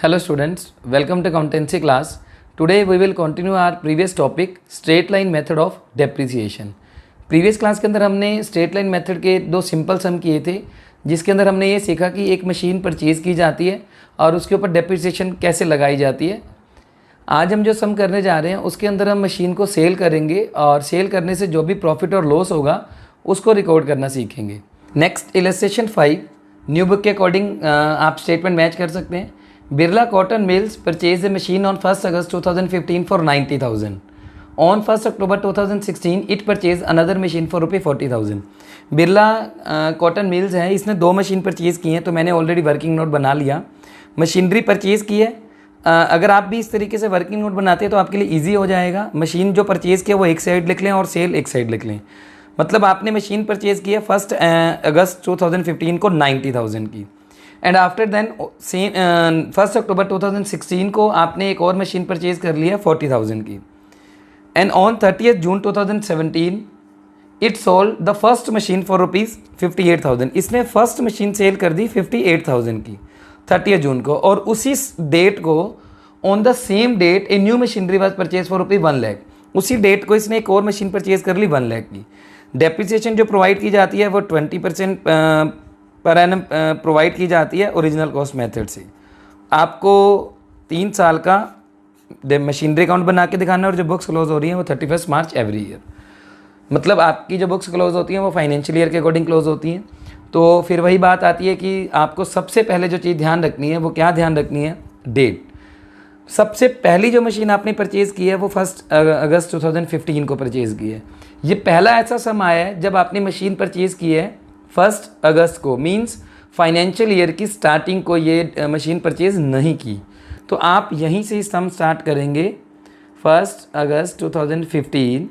Hello students, welcome to accountancy class. Today we will continue our previous topic straight line method of depreciation. Previous class के अंदर हमने straight line method के दो simple सम किए थे, जिसके अंदर हमने ये सीखा कि एक मशीन परचेज़ की जाती है और उसके ऊपर डेप्रिसिएशन कैसे लगाई जाती है। आज हम जो सम करने जा रहे हैं उसके अंदर हम मशीन को सेल करेंगे और सेल करने से जो भी प्रॉफिट और लॉस होगा उसको रिकॉर्ड करना सीखेंगे। नेक्स्ट इलस्ट्रेशन 5 न्यू बुक के अकॉर्डिंग आप स्टेटमेंट मैच कर सकते हैं। Birla cotton mills purchase a machine on 1 August 2015 for 90,000. On 1 October 2016 it purchase another machine for ₹40,000. Birla cotton mills है, इसने दो मशीन परचेज़ की हैं, तो मैंने ऑलरेडी वर्किंग नोट बना लिया। मशीनरी परचेज़ की है। अगर आप भी इस तरीके से वर्किंग नोट बनाते हैं तो आपके लिए ईजी हो जाएगा। मशीन जो परचेज़ किया वो एक साइड लिख लें और सेल एक साइड लिख लें। मतलब आपने मशीन परचेज़ की है 1 अगस्त 2015 को 90,000 की, एंड आफ्टर देन 1 अक्टूबर 2016 को आपने एक और मशीन परचेज़ कर लिया 40,000 की, and on 30 June 2017 it sold the first machine for ₹58,000. इसने फर्स्ट मशीन सेल कर दी 58,000 की 30 जून को, और उसी डेट को on the same date a new machinery was purchase for ₹1 lakh. उसी डेट को इसने एक और मशीन परचेज कर ली 1 लाख की। डेप्रिसिएशन जो प्रोवाइड की जाती है वो 20% पर एनम प्रोवाइड की जाती है ओरिजिनल कॉस्ट मेथड से। आपको 3 साल का मशीनरी अकाउंट बना के दिखाना है, और जो बुक्स क्लोज हो रही हैं वो 31 मार्च एवरी ईयर। मतलब आपकी जो बुक्स क्लोज होती हैं वो फाइनेंशियल ईयर के अकॉर्डिंग क्लोज होती हैं। तो फिर वही बात आती है कि आपको सबसे पहले जो चीज़ ध्यान रखनी है वो क्या ध्यान रखनी है, डेट। सबसे पहली जो मशीन आपने परचेज़ की है वो 1 अगस्त 2015 को परचेज़ की है। ये पहला ऐसा सम आया है जब आपने मशीन परचेज़ की है 1 अगस्त को, मींस फाइनेंशियल ईयर की स्टार्टिंग को ये मशीन परचेज़ नहीं की। तो आप यहीं से सम स्टार्ट करेंगे 1 अगस्त 2015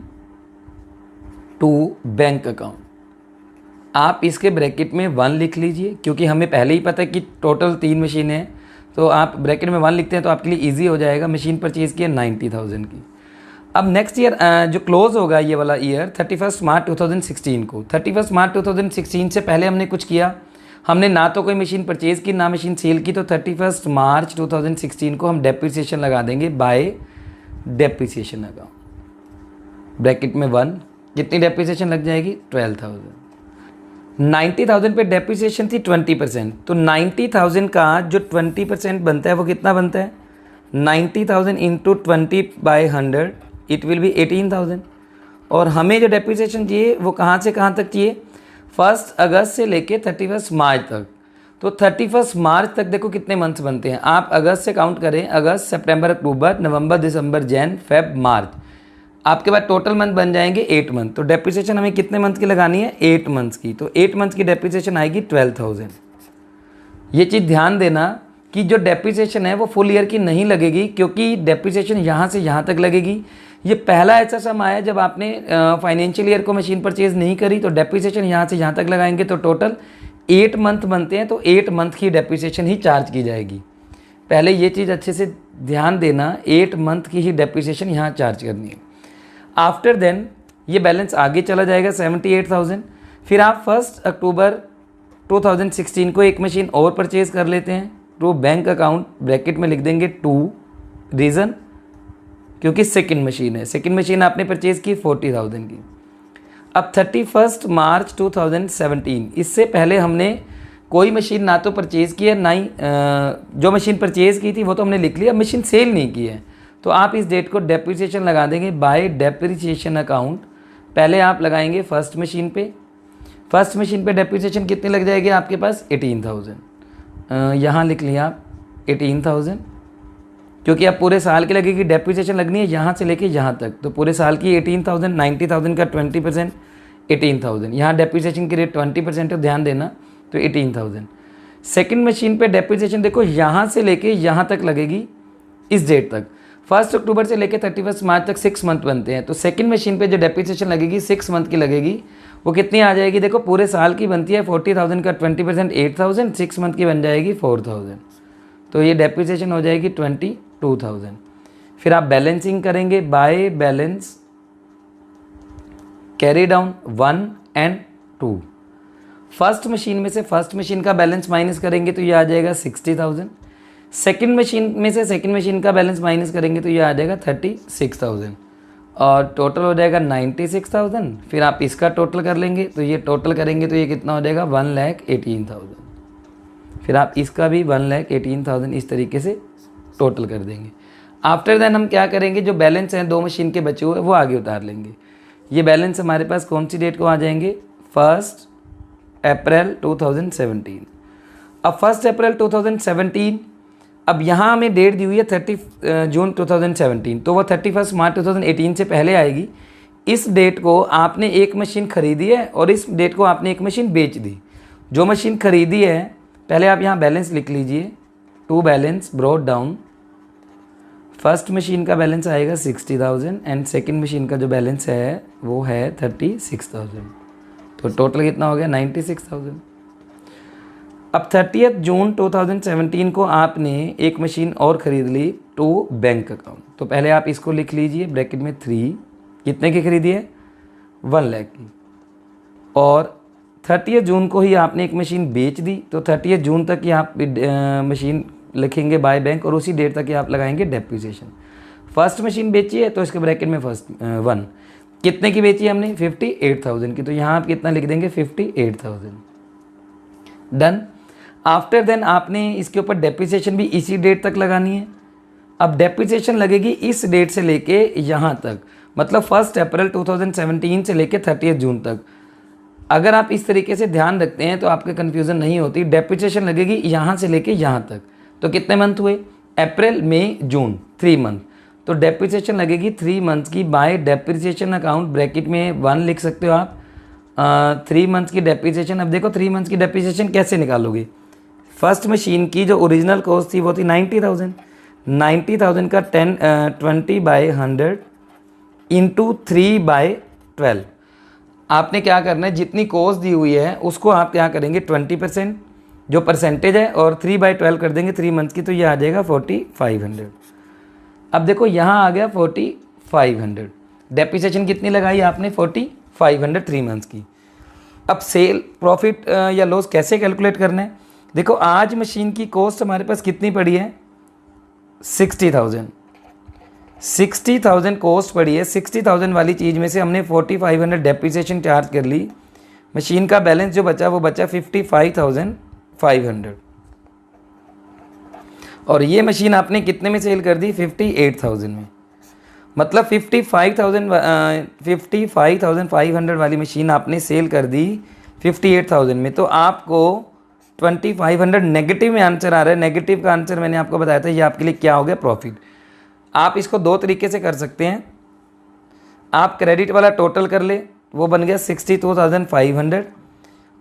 टू बैंक अकाउंट। आप इसके ब्रैकेट में 1 लिख लीजिए, क्योंकि हमें पहले ही पता है कि टोटल 3 मशीनें हैं, तो आप ब्रैकेट में 1 लिखते हैं तो आपके लिए इजी हो जाएगा। मशीन परचेज़ की है 90,000 की। अब नेक्स्ट ईयर जो क्लोज होगा ये वाला ईयर 31 मार्च 2016 को। 31 मार्च 2016 से पहले हमने कुछ किया, हमने ना तो कोई मशीन परचेज़ की ना मशीन सेल की, तो 31 मार्च 2016 को हम डेप्रिसिएशन लगा देंगे बाय डेप्रिसिएशन अकाउंट। ब्रैकेट में 1, कितनी डेप्रिसिएशन लग जाएगी 12,000। 90,000 पे डेप्रिसिएशन थी 20%, तो 90,000 का जो 20% बनता है वो कितना बनता है, 90,000 इंटू 20/100 इट विल बी 18,000। और हमें जो डेप्रिसिएशन चाहिए वो कहाँ से कहाँ तक चाहिए, 1 अगस्त से लेके 31 मार्च तक। तो 31 मार्च तक देखो कितने मंथ्स बनते हैं, आप अगस्त से काउंट करें, अगस्त, सितंबर, अक्टूबर, नवंबर, दिसंबर, जैन, फेब, मार्च, आपके पास टोटल मंथ बन जाएंगे 8 मंथ। तो डेप्रिसिएशन हमें कितने मंथ की लगानी है, 8 मंथ्स की। तो 8 मंथ की डेप्रिसिएशन आएगी 12,000। ये चीज़ ध्यान देना कि जो डेप्रिसिएशन है वो फुल ईयर की नहीं लगेगी, क्योंकि डेप्रिसिएशन यहाँ से यहाँ तक लगेगी। ये पहला ऐसा सम आया जब आपने फाइनेंशियल ईयर को मशीन परचेज नहीं करी, तो डेप्रिसिएशन यहाँ से यहाँ तक लगाएंगे तो टोटल 8 मंथ बनते हैं, तो 8 मंथ की डेप्रिसिएशन ही चार्ज की जाएगी। पहले ये चीज़ अच्छे से ध्यान देना, 8 मंथ की ही डेप्रिसिएशन यहाँ चार्ज करनी है। आफ्टर देन ये बैलेंस आगे चला जाएगा 78,000। फिर आप 1 अक्टूबर 2016 को एक मशीन और परचेज़ कर लेते हैं, तो बैंक अकाउंट ब्रैकेट में लिख देंगे 2, रीज़न क्योंकि सेकंड मशीन है। सेकंड मशीन आपने परचेज़ की 40,000 की। अब 31 मार्च 2017, इससे पहले हमने कोई मशीन ना तो परचेज़ की है ना ही जो मशीन परचेज़ की थी वो तो हमने लिख लिया, मशीन सेल नहीं की है। तो आप इस डेट को डेप्रिसिएशन लगा देंगे बाय डेप्रिसिएशन अकाउंट। पहले आप लगाएंगे फर्स्ट मशीन पे, फर्स्ट मशीन पे डेप्रिसिएशन कितनी लग जाएगी आपके पास 18,000। यहाँ लिख लिया आप 18,000, क्योंकि अब पूरे साल की लगेगी डेप्रिसिएशन लगनी है यहाँ से लेके यहाँ तक, तो पूरे साल की 18,000, 90,000 का 20% 18,000। यहाँ डेप्रिसिएशन की रेट 20% है, ध्यान देना, तो 18,000। सेकंड मशीन पे डेप्रिसिएशन देखो यहाँ से लेके यहाँ तक लगेगी इस डेट तक। 1 अक्टूबर से लेकर 31 मार्च तक 6 मंथ बनते हैं, तो सेकंड मशीन पे जो डेप्रिसिएशन लगेगी 6 मंथ की लगेगी, वो कितनी आ जाएगी, देखो पूरे साल की बनती है 40,000 का 20% 8,000, 6 मंथ की बन जाएगी 4,000, तो ये डेप्रिसिएशन हो जाएगी 22,000। फिर आप बैलेंसिंग करेंगे by balance carry down 1 and 2। First machine में से फर्स्ट मशीन का बैलेंस माइनस करेंगे तो ये आ जाएगा 60,000। सेकंड मशीन में से सेकंड मशीन का बैलेंस माइनस करेंगे तो ये आ जाएगा 36,000 और टोटल हो जाएगा 96,000। फिर आप इसका टोटल कर लेंगे तो ये टोटल करेंगे तो ये कितना हो जाएगा 1,18,000। फिर आप इसका भी 1,18,000 इस तरीके से टोटल कर देंगे। आफ्टर देन हम क्या करेंगे, जो बैलेंस हैं दो मशीन के बचे हुए वो आगे उतार लेंगे। ये बैलेंस हमारे पास कौन सी डेट को आ जाएंगे, 1 अप्रैल 2017। अब 1 अप्रैल 2017, अब यहाँ हमें डेट दी हुई है 30 जून 2017, तो वो 31 मार्च 2018 से पहले आएगी। इस डेट को आपने एक मशीन खरीदी है और इस डेट को आपने एक मशीन बेच दी। जो मशीन खरीदी है पहले आप यहाँ बैलेंस लिख लीजिए, to balance brought down. First machine का बैलेंस आएगा 60,000 एंड सेकंड मशीन का जो बैलेंस है वो है 36,000, तो टोटल कितना हो गया 96,000। अब 30 जून 2017 को आपने एक मशीन और ख़रीद ली टू बैंक अकाउंट, तो पहले आप इसको लिख लीजिए ब्रैकेट में 3, कितने की खरीदी है 1 लाख की। और 30 जून को ही आपने एक मशीन बेच दी, तो 30 जून तक ही आप मशीन लिखेंगे बाय बैंक और उसी डेट तक ही आप लगाएंगे डेप्रिसिएशन। फर्स्ट मशीन बेची है तो इसके ब्रैकेट में फर्स्ट 1, कितने की बेची है हमने 58,000 की, तो यहाँ आप कितना लिख देंगे 58,000। डन। आफ्टर देन आपने इसके ऊपर डेप्रिसिएशन भी इसी डेट तक लगानी है। अब डेप्रिसिएशन लगेगी इस डेट से लेके यहाँ तक, मतलब 1 अप्रैल 2017 से लेके 30 जून तक। अगर आप इस तरीके से ध्यान रखते हैं तो आपके कन्फ्यूज़न नहीं होती। डेप्रिसिएशन लगेगी यहाँ से लेके यहाँ तक, तो कितने मंथ हुए, अप्रैल मई जून, 3 मंथ। तो डेप्रिसिएशन लगेगी 3 मंथ्स की बाय डेप्रिसिएशन अकाउंट, ब्रैकेट में 1 लिख सकते हो आप। 3 मंथ्स की डेप्रिसिएशन। अब देखो 3 मंथ्स की डेप्रिसिएशन कैसे निकालोगे। फर्स्ट मशीन की जो ओरिजिनल कॉस्ट थी वो थी 90,000, 90,000 का 20/100 इंटू 3/12। आपने क्या करना है, जितनी कॉस्ट दी हुई है उसको आप क्या करेंगे 20% जो परसेंटेज है और 3/12 कर देंगे 3 मंथ्स की, तो ये आ जाएगा 4,500। अब देखो यहाँ आ गया 4,500। डेप्रिसिएशन कितनी लगाई आपने 4,500 3 मंथ्स की। अब सेल प्रॉफिट या लॉस कैसे कैलकुलेट करना है, देखो आज मशीन की कॉस्ट हमारे पास कितनी पड़ी है 60,000, 60,000 कॉस्ट पड़ी है। 60,000 वाली चीज़ में से हमने 4,500 डेप्रिसिएशन चार्ज कर ली। मशीन का बैलेंस जो बचा वो बचा 55,500 और ये मशीन आपने कितने में सेल कर दी 58,000 में। मतलब 55,500 वाली मशीन आपने सेल कर दी 58,000 में, तो आपको 2,500 नेगेटिव में आंसर आ रहा है। नेगेटिव का आंसर मैंने आपको बताया था, ये आपके लिए क्या हो गया प्रॉफिट। आप इसको 2 तरीके से कर सकते हैं। आप क्रेडिट वाला टोटल कर ले, वो बन गया 62,500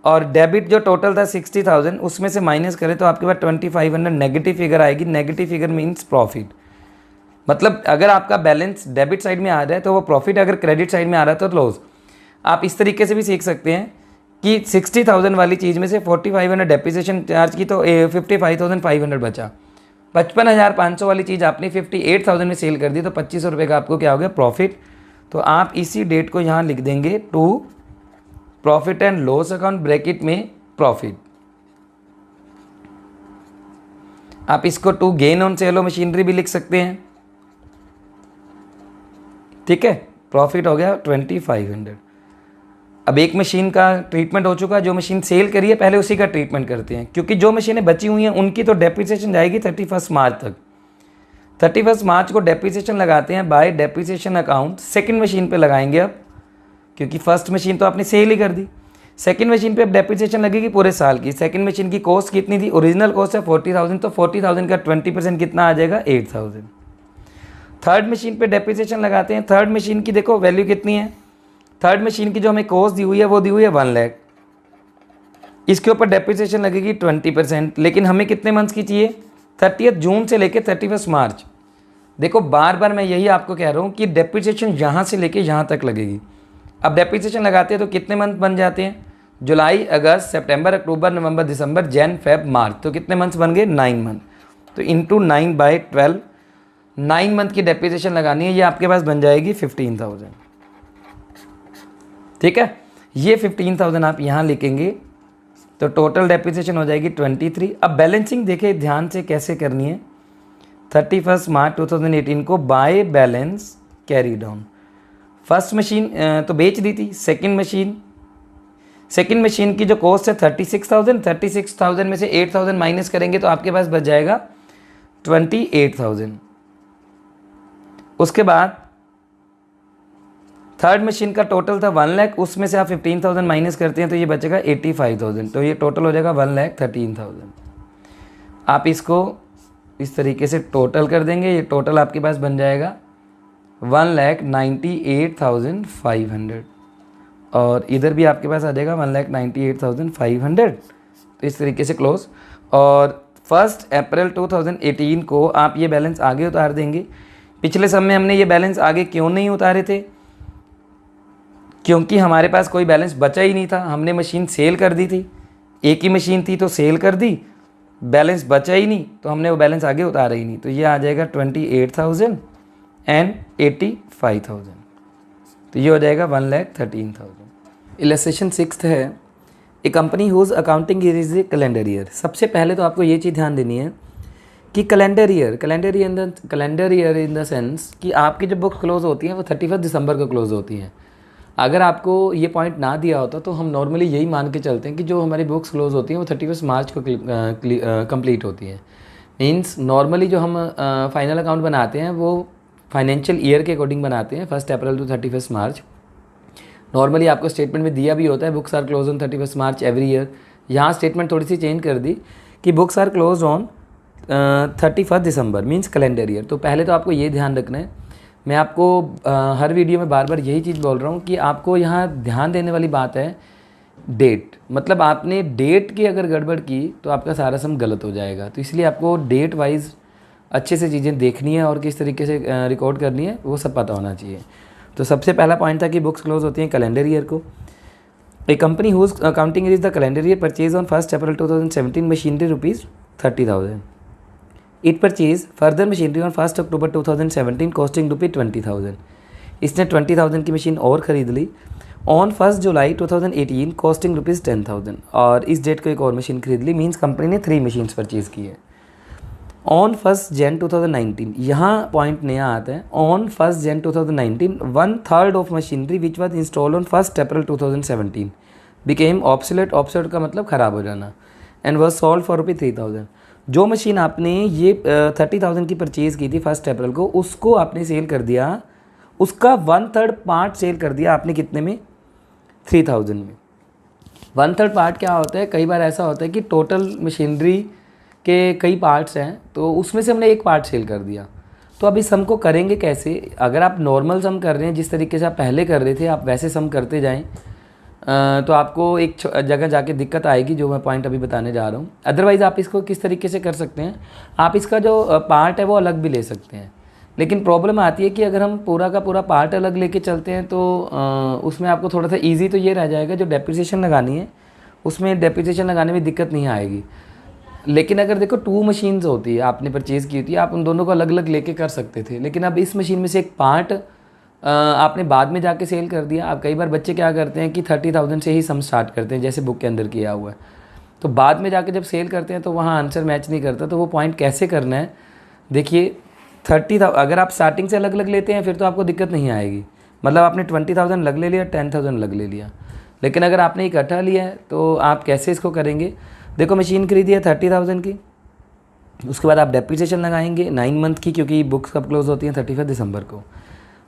और डेबिट जो टोटल था 60,000 उसमें से माइनस करें तो आपके पास 2,500 नेगेटिव फिगर आएगी। Negative figure means profit. मतलब अगर आपका बैलेंस डेबिट साइड में आ रहा है तो वो प्रॉफिट, अगर क्रेडिट साइड में आ रहा है तो लॉस। आप इस तरीके से भी सीख सकते हैं कि 60,000 वाली चीज़ में से 4,500 डेप्रिसिएशन चार्ज की तो 55,500 बचा। 55,500 वाली चीज़ आपने 58,000 में सेल कर दी तो 2,500 रुपये का आपको क्या हो गया प्रॉफिट। तो आप इसी डेट को यहाँ लिख देंगे to profit and loss account, bracket में प्रॉफिट। आप इसको to gain on sale of machinery भी लिख सकते हैं। ठीक है, प्रॉफिट हो गया 2,500। अब एक मशीन का ट्रीटमेंट हो चुका, जो मशीन सेल करी है पहले उसी का ट्रीटमेंट करते हैं, क्योंकि जो मशीनें बची हुई हैं उनकी तो डेप्रिसिएशन जाएगी 31 मार्च तक। 31 मार्च को डेप्रिसिएशन लगाते हैं bye depreciation account. Second machine पे लगाएंगे अब, क्योंकि फर्स्ट मशीन तो आपने सेल ही कर दी। सेकंड मशीन पे अब डेप्रिसिएशन लगेगी पूरे साल की। सेकंड मशीन की कॉस्ट कितनी थी, ओरिजिनल कॉस्ट है 40,000, तो 40,000 का 20% कितना आ जाएगा 8,000। थर्ड मशीन पे डेप्रिसिएशन लगाते हैं। थर्ड मशीन की देखो वैल्यू कितनी है, थर्ड मशीन की जो हमें कॉस्ट दी हुई है वो दी हुई है 1 लाख। इसके ऊपर डेप्रिसिएशन लगेगी 20%, लेकिन हमें कितने मंथ्स की चाहिए 30 जून से लेकर 31 मार्च। देखो बार बार मैं यही आपको कह रहा हूँ कि डेप्रिसिएशन यहाँ से लेके यहाँ तक लगेगी। अब डेप्रिसिएशन लगाते हैं तो कितने मंथ बन जाते हैं, जुलाई, अगस्त, सितंबर, अक्टूबर, नवंबर, दिसंबर, जैन, फेब, मार्च, तो कितने मंथ्स बन गए 9 मंथ। तो इंटू 9/12 9 मंथ की डेप्रिसिएशन लगानी है, ये आपके पास बन जाएगी 15,000। ठीक है, ये 15,000 आप यहाँ लिखेंगे तो टोटल डेप्रिसिएशन हो जाएगी 23। अब बैलेंसिंग देखिए ध्यान से कैसे करनी है। 31 मार्च 2018 को by balance carry down. First machine तो बेच दी थी। सेकंड मशीन की जो कॉस्ट है 36,000 में से 8,000 माइनस करेंगे तो आपके पास बच जाएगा 28,000। उसके बाद थर्ड मशीन का टोटल था 1 लाख, उसमें से आप 15,000 माइनस करते हैं तो ये बचेगा 85,000, तो ये टोटल हो जाएगा 1,13,000। आप इसको इस तरीके से टोटल कर देंगे, ये टोटल आपके पास बन जाएगा 1,98,500 और इधर भी आपके पास आ जाएगा 1,98,500। तो इस तरीके से क्लोज। और 1 अप्रैल 2018 को आप ये बैलेंस आगे उतार देंगे। पिछले समय हमने ये बैलेंस आगे क्यों नहीं उतारे थे? क्योंकि हमारे पास कोई बैलेंस बचा ही नहीं था, हमने मशीन सेल कर दी थी। एक ही मशीन थी तो सेल कर दी, बैलेंस बचा ही नहीं तो हमने वो बैलेंस आगे उतारा ही नहीं। तो ये आ जाएगा 28,000 एंड 85,000, तो ये हो जाएगा 1,13,000। इलस्ट्रेशन 6 है, a company whose accounting year is a calendar year. सबसे पहले तो आपको ये चीज़ ध्यान देनी है कि calendar year in the sense कि आपकी जो बुक्स क्लोज होती हैं वो 31 दिसंबर को क्लोज होती हैं। अगर आपको ये पॉइंट ना दिया होता तो हम नॉर्मली यही मान के चलते हैं कि जो हमारी बुक्स क्लोज होती हैं वो 31 मार्च को कंप्लीट होती हैं। मीन्स नॉर्मली जो हम फाइनल अकाउंट बनाते हैं वो फाइनेंशियल ईयर के अकॉर्डिंग बनाते हैं, 1 अप्रैल टू 31 मार्च। नॉर्मली आपको स्टेटमेंट में दिया भी होता है books are close on 31 March every year. यहाँ स्टेटमेंट थोड़ी सी चेंज कर दी कि books are close on 31 December means calendar year. तो पहले तो आपको ये ध्यान रखना है, मैं आपको हर वीडियो में बार बार यही चीज़ बोल रहा हूँ कि आपको यहाँ ध्यान देने वाली बात है डेट। मतलब आपने डेट की अगर गड़बड़ की तो आपका सारा सम गलत हो जाएगा। तो इसलिए आपको डेट वाइज अच्छे से चीज़ें देखनी है और किस तरीके से रिकॉर्ड करनी है वो सब पता होना चाहिए। तो सबसे पहला पॉइंट था कि बुक्स क्लोज होती हैं कैलेंडर ईयर को। A company whose accounting is the calendar year purchase on 1 April 2017 machinery ₹30,000। It purchase further machinery on 1 October 2017 costing ₹20,000। इसने 20,000 की मशीन और ख़रीद ली ऑन 1 जुलाई 2018 कॉस्टिंग ₹10,000 और इस डेट को एक और मशीन खरीद ली। मीन्स कंपनी ने 3 मशीन्स परचेज़ की है। ऑन 1 जन 2019 यहाँ पॉइंट नया आता है। ऑन 1 जन 2019 1/3 of machinery which was install on 1 April 2017 became obsolete. Obsolete का मतलब ख़राब हो जाना। And was sold for ₹3,000। जो मशीन आपने ये 30,000 की परचेज़ की थी 1 अप्रैल को, उसको आपने सेल कर दिया, उसका 1/3 पार्ट सेल कर दिया आपने कितने में? 3,000 में। 1/3 पार्ट क्या होता है? कई बार ऐसा होता है कि टोटल मशीनरी के कई पार्ट्स हैं तो उसमें से हमने एक पार्ट सेल कर दिया। तो अब इस सम को करेंगे कैसे? अगर आप नॉर्मल सम कर रहे हैं जिस तरीके से आप पहले कर रहे थे, आप वैसे सम करते जाएं तो आपको एक जगह जाके दिक्कत आएगी जो मैं पॉइंट अभी बताने जा रहा हूँ। अदरवाइज़ आप इसको किस तरीके से कर सकते हैं, आप इसका जो पार्ट है वो अलग भी ले सकते हैं। लेकिन प्रॉब्लम आती है कि अगर हम पूरा का पूरा पार्ट अलग लेके चलते हैं तो उसमें आपको थोड़ा सा ईजी तो ये रह जाएगा, जो डेप्रिसिएशन लगानी है उसमें डेप्रिसिएशन लगाने में दिक्कत नहीं आएगी। लेकिन अगर देखो 2 मशीन्स होती है आपने परचेज़ की होती है, आप उन दोनों को अलग अलग लेके कर सकते थे। लेकिन अब इस मशीन में से एक पार्ट आपने बाद में जाके सेल कर दिया। अब कई बार बच्चे क्या करते हैं कि 30,000 से ही सम स्टार्ट करते हैं जैसे बुक के अंदर किया हुआ है, तो बाद में जाके जब सेल करते हैं तो वहाँ आंसर मैच नहीं करता। तो वो पॉइंट कैसे करना है देखिए, 30,000 अगर आप स्टार्टिंग से अलग अलग लेते हैं फिर तो आपको दिक्कत नहीं आएगी। मतलब आपने 20,000 अलग ले लिया, 10,000 अलग ले लिया। लेकिन अगर आपने इकट्ठा लिया है तो आप कैसे इसको करेंगे? देखो मशीन खरीदी है 30,000 की, उसके बाद आप डेप्रिसिएशन लगाएंगे 9 मंथ की, क्योंकि बुक्स कब क्लोज होती हैं 31 दिसंबर को,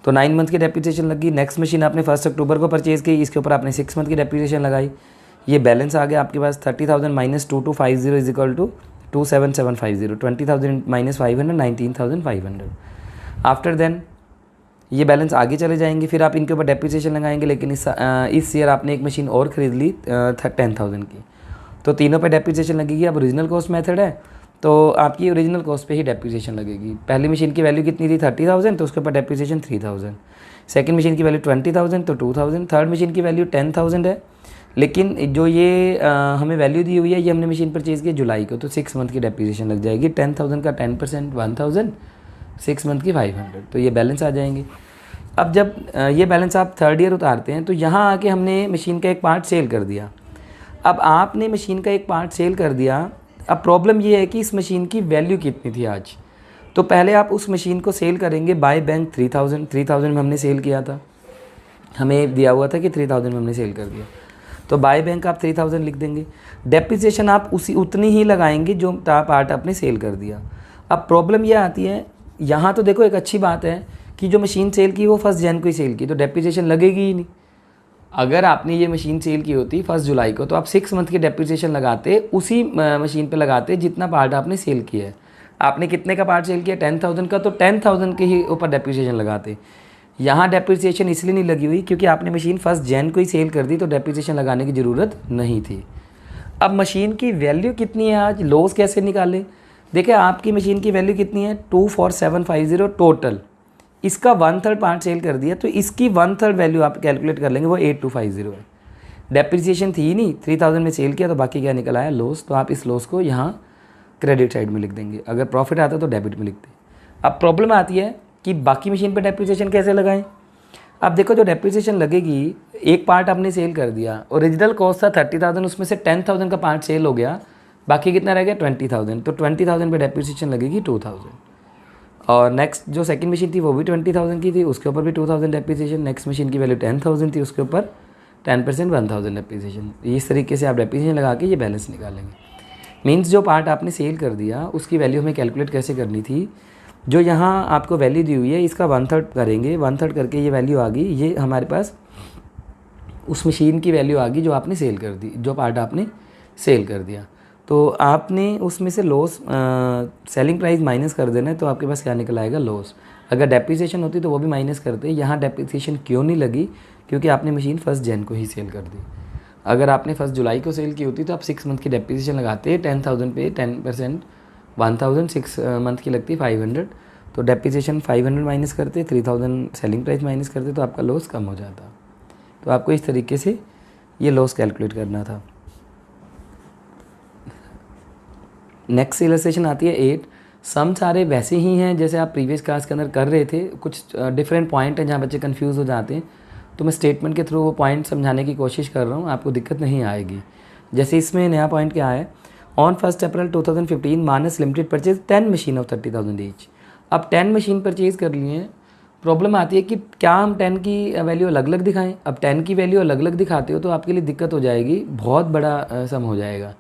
तो 9 मंथ की डेप्रिसिएशन लगी। नेक्स्ट मशीन आपने 1 अक्टूबर को परचेज़ की, इसके ऊपर आपने 6 मंथ की डेप्रिसिएशन लगाई। ये बैलेंस आ गया आपके पास 30,000 minus 2250 is equal to 27750। 20,000 minus 500 19,500। After then ये बैलेंस आगे चले जाएंगे, फिर आप इनके ऊपर डेप्रिसिएशन लगाएंगे। लेकिन इस ईयर आपने एक मशीन और ख़रीद ली 10,000 की, तो तीनों पे डेप्रिसिएशन लगेगी। अब ओरिजिनल कॉस्ट मेथड है तो आपकी ओरिजिनल कॉस्ट पे ही डेप्रिसिएशन लगेगी। पहली मशीन की वैल्यू कितनी थी 30,000, तो उसके ऊपर डेप्रिसिएशन 3,000। सेकंड मशीन की वैल्यू 20,000 तो 2,000। थर्ड मशीन की वैल्यू 10,000 है, लेकिन जो ये हमें वैल्यू दी हुई है ये हमने मशीन परचेज़ की जुलाई को, तो 6 मंथ की डेप्रिसिएशन लग जाएगी। 10,000 का 10% 1,000, 6 मंथ की 500, तो ये बैलेंस आ जाएंगे। अब जब ये बैलेंस आप थर्ड ईयर उतारते हैं तो यहाँ आके हमने मशीन का एक पार्ट सेल कर दिया। अब आपने मशीन का एक पार्ट सेल कर दिया, अब प्रॉब्लम ये है कि इस मशीन की वैल्यू कितनी थी आज। तो पहले आप उस मशीन को सेल करेंगे बाय बैंक 3000 में हमने सेल किया था, हमें दिया हुआ था कि 3000 में हमने सेल कर दिया, तो बाय बैंक आप 3000 लिख देंगे। डेप्रिसिएशन आप उतनी ही लगाएंगे जो पार्ट आपने सेल कर दिया। अब प्रॉब्लम ये आती है, यहाँ तो देखो एक अच्छी बात है कि जो मशीन सेल की वो 1 जन को ही सेल की, तो डेप्रिसिएशन लगेगी ही नहीं। अगर आपने ये मशीन सेल की होती 1 जुलाई को, तो आप 6 मंथ की डेप्रिसिएशन लगाते, उसी मशीन पे लगाते जितना पार्ट आपने सेल किया है। आपने कितने का पार्ट सेल किया, 10,000 का, तो 10,000 के ही ऊपर डेप्रिसिएशन लगाते। यहाँ डेप्रिसिएशन इसलिए नहीं लगी हुई क्योंकि आपने मशीन 1 जन को ही सेल कर दी, तो डेप्रिसिएशन लगाने की ज़रूरत नहीं थी। अब मशीन की वैल्यू कितनी है आज, लॉस कैसे निकालें। देखिए आपकी मशीन की वैल्यू कितनी है, 24750 टोटल, इसका 1/3 पार्ट सेल कर दिया, तो इसकी 1/3 वैल्यू आप कैलकुलेट कर लेंगे, वो 8250 है। डेप्रिसिएशन थी ही नहीं, 3000 में सेल किया, तो बाकी क्या निकल आया, लॉस। तो आप इस लॉस को यहाँ क्रेडिट साइड में लिख देंगे, अगर प्रॉफिट आता तो डेबिट में लिखते। अब प्रॉब्लम आती है कि बाकी मशीन पे डेप्रिसिएशन कैसे लगाएं। अब देखो जो डेप्रिसिएशन लगेगी, एक पार्ट आपने सेल कर दिया, ओरिजिनल कॉस्ट था 30,000, उसमें से 10,000 का पार्ट सेल हो गया, बाकी कितना रह गया 20,000, तो 20,000 पे डेप्रिसिएशन लगेगी 2,000। और नेक्स्ट जो सेकंड मशीन थी वो भी 20,000 की थी, उसके ऊपर भी 2,000 डेप्रिसिएशन। नेक्स्ट मशीन की वैल्यू 10,000 थी, उसके ऊपर 10% 1,000 डेप्रिसिएशन। इस तरीके से आप डेप्रिसिएशन लगा के ये बैलेंस निकालेंगे। मीन्स जो पार्ट आपने सेल कर दिया उसकी वैल्यू हमें कैलकुलेट कैसे करनी थी, जो यहाँ आपको वैल्यू दी हुई है इसका 1/3 करेंगे, 1/3 करके ये वैल्यू आ गई, ये हमारे पास उस मशीन की वैल्यू आ गई जो आपने सेल कर दी, जो पार्ट आपने सेल कर दिया। तो आपने उसमें से लॉस सेलिंग प्राइस माइनस कर देना है, तो आपके पास क्या निकल आएगा, लॉस। अगर डेप्रिसिएशन होती तो वो भी माइनस करते। यहाँ डेप्रिसिएशन क्यों नहीं लगी, क्योंकि आपने मशीन 1 जन को ही सेल कर दी। अगर आपने 1 जुलाई को सेल की होती तो आप 6 मंथ की डेप्रिसिएशन लगाते, 10,000 पे 10% 1,000, 6 मंथ की लगती 500, तो डेप्रिसिएशन 500 माइनस करते, 3000 सेलिंग प्राइस माइनस करते, तो आपका लॉस कम हो जाता। तो आपको इस तरीके से ये लॉस कैलकुलेट करना था। नेक्स्ट इलस्ट्रेशन आती है 8। सम सारे वैसे ही हैं जैसे आप प्रीवियस क्लास के अंदर कर रहे थे, कुछ डिफरेंट पॉइंट हैं जहाँ बच्चे कंफ्यूज हो जाते हैं, तो मैं स्टेटमेंट के थ्रू वो पॉइंट समझाने की कोशिश कर रहा हूँ, आपको दिक्कत नहीं आएगी। जैसे इसमें नया पॉइंट क्या है, on 1 April 2015 Manas limited purchase 10 machine of 30,000 each. अब 10 मशीन परचेज कर लिए हैं, प्रॉब्लम आती है कि क्या हम 10 की वैल्यू अलग अलग दिखाएं। अब 10 की वैल्यू अलग अलग दिखाते हो तो आपके लिए दिक्कत हो जाएगी, बहुत बड़ा सम हो जाएगा।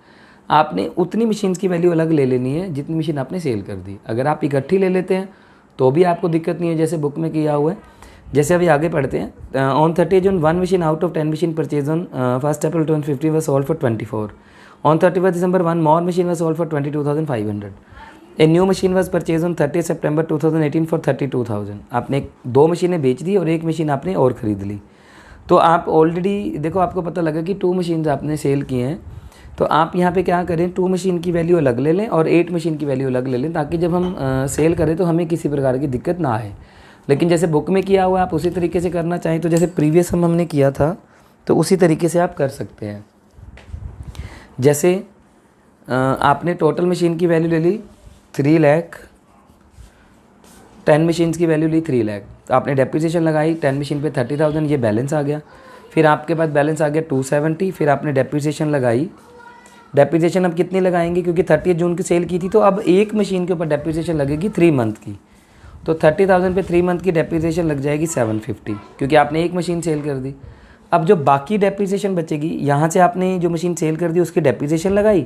आपने उतनी मशीन्स की वैल्यू अलग ले लेनी है जितनी मशीन आपने सेल कर दी। अगर आप इकट्ठी ले लेते हैं तो भी आपको दिक्कत नहीं है, जैसे बुक में किया हुआ है। जैसे अभी आगे पढ़ते हैं, on 30 June 1 machine out of 10 machine purchase on 1 April 2015 was sold for 24. On 31st December 1 more machine was sold for 22,500. A new machine was purchased on 30 September 2018 for 32,000. आपने 2 मशीनें बेच दी और 1 मशीन आपने और ख़रीद ली। तो आप ऑलरेडी देखो, आपको पता लगा कि 2 मशीन्स आपने सेल किए हैं, तो आप यहाँ पे क्या करें, 2 मशीन की वैल्यू अलग ले लें और 8 मशीन की वैल्यू अलग ले लें, ताकि जब हम सेल करें तो हमें किसी प्रकार की दिक्कत ना आए। लेकिन जैसे बुक में किया हुआ आप उसी तरीके से करना चाहें तो जैसे प्रीवियस हमने किया था तो उसी तरीके से आप कर सकते हैं। जैसे आपने टोटल मशीन की वैल्यू ले ली 3 लाख, 10 मशीन्स की वैल्यू ली 3 लाख, तो आपने डेप्रिसिएशन लगाई 10 मशीन पे 30,000, ये बैलेंस आ गया। फिर आपके पास बैलेंस आ गया 270, फिर आपने डेप्रिसिएशन लगाई। डेप्रिसिएशन अब कितनी लगाएंगे, क्योंकि 30 जून की सेल की थी, तो अब एक मशीन के ऊपर डेप्रिसिएशन लगेगी 3 मंथ की, तो 30,000 पे 3 मंथ की डेप्रिसिएशन लग जाएगी 750, क्योंकि आपने एक मशीन सेल कर दी। अब जो बाकी डेप्रिसिएशन बचेगी, यहाँ से आपने जो मशीन सेल कर दी उसकी डेप्रिसिएशन लगाई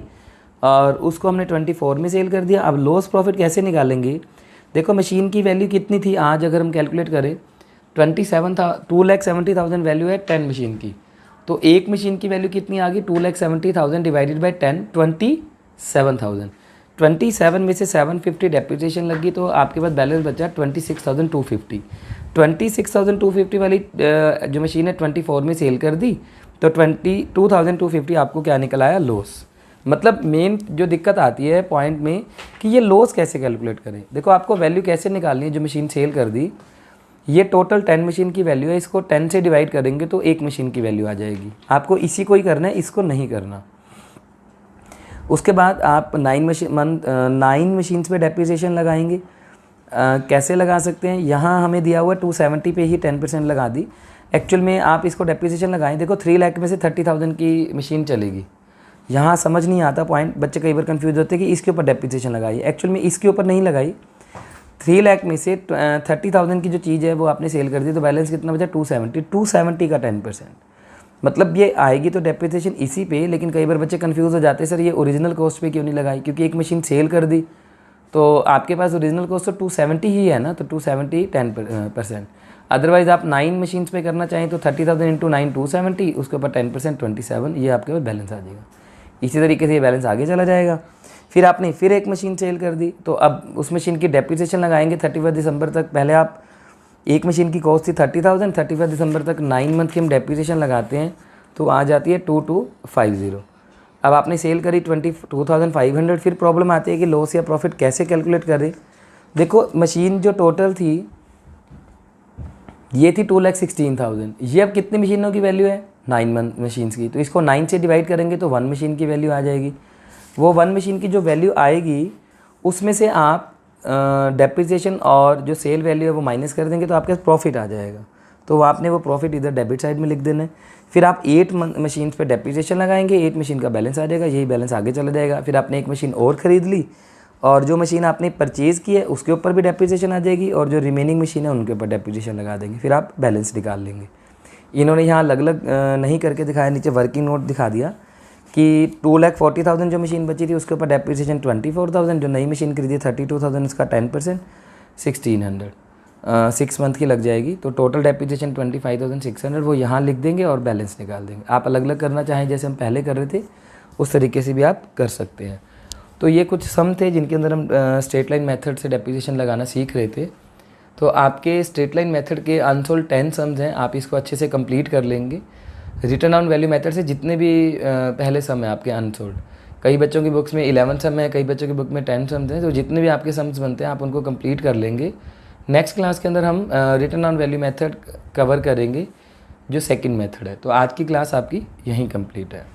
और उसको हमने 24 में सेल कर दिया। अब लॉस प्रॉफिट कैसे निकालेंगे, देखो मशीन की वैल्यू कितनी थी आज, अगर हम कैलकुलेट करें 2,70,000 वैल्यू है 10 मशीन की, तो एक मशीन की वैल्यू कितनी आ गई, 2,70,000 डिवाइडेड बाई 10, 27,000। 27 में से 750 डेप्रिसिएशन लगी, तो आपके पास बैलेंस बचा 26,250। 26,250 वाली जो मशीन है 24 में सेल कर दी, तो 22,250 आपको क्या निकल आया, लॉस। मतलब मेन जो दिक्कत आती है पॉइंट में कि ये लॉस कैसे कैलकुलेट करें। देखो आपको वैल्यू कैसे निकालनी है, जो मशीन सेल कर दी, ये टोटल 10 मशीन की वैल्यू है, इसको 10 से डिवाइड करेंगे तो एक मशीन की वैल्यू आ जाएगी। आपको इसी को ही करना है, इसको नहीं करना। उसके बाद आप 9 मशीन्स पे डेप्रिसिएशन लगाएंगे। कैसे लगा सकते हैं, यहाँ हमें दिया हुआ 270 पे ही 10% लगा दी। एक्चुअल में आप इसको डेप्रिसिएशन लगाएं, देखो 3 लाख में से 30,000 की मशीन चलेगी, यहाँ समझ नहीं आता पॉइंट, बच्चे कई बार कंफ्यूज होते हैं कि इसके ऊपर डेप्रिसिएशन लगाई। एक्चुअल में इसके ऊपर नहीं लगाई। 3 लाख में से 30,000 की जो चीज़ है वो आपने सेल कर दी, तो बैलेंस कितना बचा 270 का 10%, मतलब ये आएगी तो डेप्रिसिएशन इसी पे। लेकिन कई बार बच्चे कंफ्यूज हो जाते हैं, सर ये ओरिजिनल कॉस्ट पे क्यों नहीं लगाई, क्योंकि एक मशीन सेल कर दी तो आपके पास ओरिजिनल कॉस्ट तो 270 ही है ना, तो 270 10%। अदरवाइज़ आप 9 मशीन्स पे करना चाहें तो 30,000 इंटू 9 270, उसके ऊपर 10% 27, ये आपके पास बैलेंस आ जाएगा। इसी तरीके से ये बैलेंस आगे चला जाएगा। फिर आपने फिर एक मशीन सेल कर दी, तो अब उस मशीन की डेप्रिसिएशन लगाएंगे 31 दिसंबर तक। पहले आप एक मशीन की कॉस्ट थी 30,000, 31 दिसंबर तक 9 मंथ की हम डेप्रिसिएशन लगाते हैं तो आ जाती है 2250। अब आपने सेल करी 22,500। फिर प्रॉब्लम आती है कि लॉस या प्रॉफिट कैसे कैलकुलेट करें। देखो मशीन जो टोटल थी ये थी 2,16,000, ये अब कितनी मशीनों की वैल्यू है 9 मंथ मशीन्स की, तो इसको 9 से डिवाइड करेंगे तो 1 मशीन की वैल्यू आ जाएगी। वो 1 मशीन की जो वैल्यू आएगी उसमें से आप डेप्रिसिएशन और जो सेल वैल्यू है वो माइनस कर देंगे तो आपके पास प्रॉफिट आ जाएगा। तो आपने वो प्रॉफिट इधर डेबिट साइड में लिख देना है। फिर आप 8 मशीन पे डेप्रिसिएशन लगाएंगे, 8 मशीन का बैलेंस आ जाएगा, यही बैलेंस आगे चला जाएगा। फिर आपने एक मशीन और ख़रीद ली और जो मशीन आपने परचेज़ की है उसके ऊपर भी डेप्रिसिएशन आ जाएगी, और जो रिमेनिंग मशीन है उनके ऊपर डेप्रिसिएशन लगा देंगे, फिर आप बैलेंस निकाल लेंगे। इन्होंने यहाँ अलग अलग नहीं करके दिखाया, नीचे वर्किंग नोट दिखा दिया कि 2,40,000 जो मशीन बची थी उसके ऊपर डेप्रिसिएशन 24,000, जो नई मशीन खरीदी 32,000, उसका 10% 1,600, 6 मंथ की लग जाएगी। तो टोटल डेप्रिसिएशन 25,600 वो यहाँ लिख देंगे और बैलेंस निकाल देंगे। आप अलग अलग करना चाहें जैसे हम पहले कर रहे थे उस तरीके से भी आप कर सकते हैं। तो ये कुछ सम थे जिनके अंदर हम स्ट्रेट लाइन मेथड से डेप्रिसिएशन लगाना सीख रहे थे। तो आपके स्ट्रेट लाइन मेथड के अनसोल्ड 10 सम्स हैं, आप इसको अच्छे से कंप्लीट कर लेंगे। रिटर्न ऑन वैल्यू मेथड से जितने भी पहले सम है आपके अनसोल्ड, कई बच्चों की बुक्स में 11 सम है, कई बच्चों की बुक में 10 सम्स हैं, तो जितने भी आपके सम्स बनते हैं आप उनको कंप्लीट कर लेंगे। नेक्स्ट क्लास के अंदर हम return on value method cover करेंगे जो सेकंड मेथड है। तो आज की क्लास आपकी यहीं कंप्लीट है।